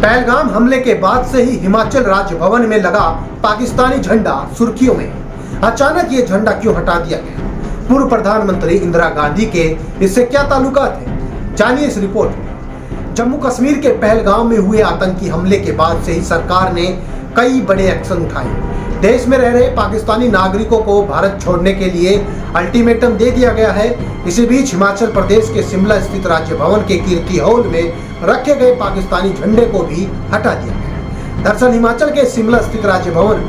पहलगाम हमले के बाद से ही हिमाचल राजभवन में लगा पाकिस्तानी झंडा सुर्खियों में। अचानक ये झंडा क्यों हटा दिया गया? पूर्व प्रधानमंत्री इंदिरा गांधी के इससे क्या ताल्लुकात है, जानिए इस रिपोर्ट में। जम्मू कश्मीर के पहलगाम में हुए आतंकी हमले के बाद से ही सरकार ने कई बड़े एक्शन उठाए। देश में रह रहे पाकिस्तानी नागरिकों को भारत छोड़ने के लिए अल्टीमेटम दे दिया गया है। इसी बीच हिमाचल प्रदेश के शिमला स्थित राज्य भवन के कीर्ति हॉल में रखे गए पाकिस्तानी झंडे को भी हटा दिया गया। दरअसल हिमाचल के शिमला स्थित राज्य भवन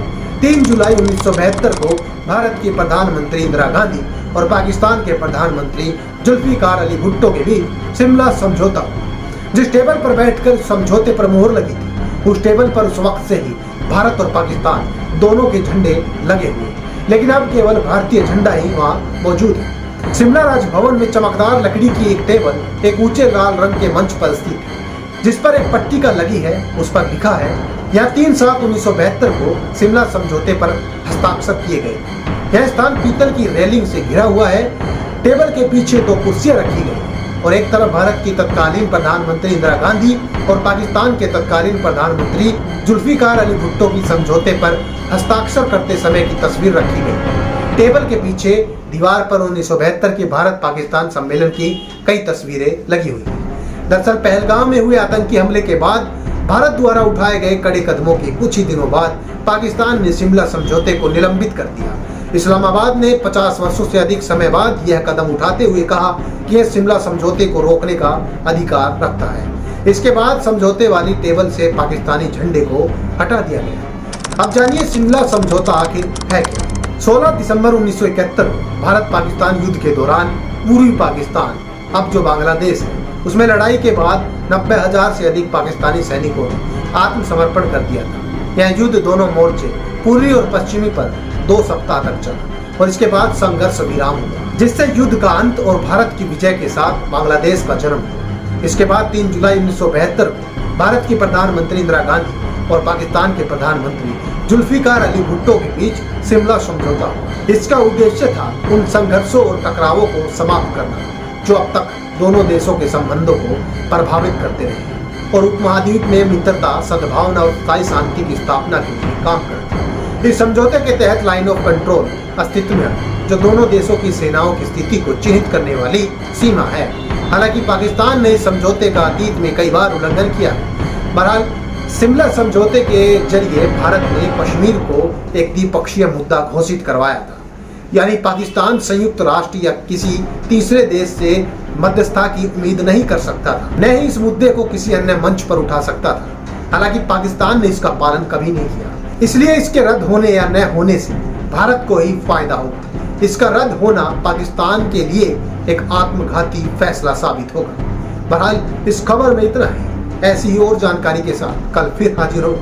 3 जुलाई 1972 को भारत की प्रधानमंत्री इंदिरा गांधी और पाकिस्तान के प्रधानमंत्री जुल्फिकार अली भुट्टो के बीच शिमला समझौता हुआ। जिस टेबल पर बैठकर समझौते पर मोहर लगी थी, उस टेबल पर उस वक्त से ही भारत और पाकिस्तान दोनों के झंडे लगे हुए, लेकिन अब केवल भारतीय झंडा ही वहाँ मौजूद है। शिमला राजभवन में चमकदार लकड़ी की एक टेबल एक ऊंचे लाल रंग के मंच पर स्थित है, जिस पर एक पट्टिका लगी है। उस पर लिखा है, यहाँ 3/7/1972 को शिमला समझौते पर हस्ताक्षर किए गए। यह स्थान पीतल की रेलिंग से घिरा हुआ है। टेबल के पीछे 2 कुर्सियां रखी गई और एक तरफ भारत की तत्कालीन प्रधानमंत्री इंदिरा गांधी और पाकिस्तान के तत्कालीन प्रधानमंत्री जुल्फिकार अली भुट्टो की समझौते पर हस्ताक्षर करते समय की तस्वीर रखी गई। टेबल के पीछे दीवार पर 1972 के भारत पाकिस्तान सम्मेलन की कई तस्वीरें लगी हुई हैं। दरअसल पहलगाम में हुए आतंकी हमले के बाद भारत द्वारा उठाए गए कड़े कदमों के कुछ ही दिनों बाद पाकिस्तान ने शिमला समझौते को निलंबित कर दिया। इस्लामाबाद ने 50 वर्षों से अधिक समय बाद यह कदम उठाते हुए कहा कि यह शिमला समझौते को रोकने का अधिकार रखता है। इसके बाद समझौते वाली टेबल से पाकिस्तानी झंडे को हटा दिया गया। अब जानिए शिमला समझौता आखिर है क्या। 16 दिसंबर 1971 भारत पाकिस्तान युद्ध के दौरान पूर्वी पाकिस्तान, अब जो बांग्लादेश है, उसमें लड़ाई के बाद 90,000 से अधिक पाकिस्तानी सैनिकों ने आत्मसमर्पण कर दिया था। यह युद्ध दोनों मोर्चे पूर्वी और पश्चिमी पर 2 सप्ताह तक चला और इसके बाद संघर्ष विराम हुआ, जिससे युद्ध का अंत और भारत की विजय के साथ बांग्लादेश का जन्म हुआ। इसके बाद 3 जुलाई 1972 को भारत की प्रधानमंत्री इंदिरा गांधी और पाकिस्तान के प्रधानमंत्री जुल्फिकार अली भुट्टो के बीच शिमला समझौता हुआ। इसका उद्देश्य था उन संघर्षों और टकरावों को समाप्त करना जो अब तक दोनों देशों के संबंधों को प्रभावित करते रहे और उपमहाद्वीप में मित्रता, सद्भावना और स्थायी शांति की स्थापना के लिए काम करते। इस समझौते के तहत लाइन ऑफ कंट्रोल अस्तित्व में है, जो दोनों देशों की सेनाओं की स्थिति को चिन्हित करने वाली सीमा है। हालांकि पाकिस्तान ने इस समझौते का अतीत में कई बार उल्लंघन किया है। बहरहाल शिमला समझौते के जरिए भारत ने कश्मीर को एक द्विपक्षीय मुद्दा घोषित करवाया था, यानी पाकिस्तान संयुक्त राष्ट्र या किसी तीसरे देश से मध्यस्थता की उम्मीद नहीं कर सकता था, न ही इस मुद्दे को किसी अन्य मंच पर उठा सकता था। हालांकि पाकिस्तान ने इसका पालन कभी नहीं किया, इसलिए इसके रद्द होने या न होने से भारत को ही फायदा होगा। इसका रद्द होना पाकिस्तान के लिए एक आत्मघाती फैसला साबित होगा। बहरहाल इस खबर में इतना ही। ऐसी ही और जानकारी के साथ कल फिर हाजिर हो।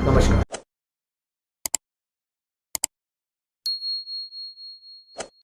नमस्कार।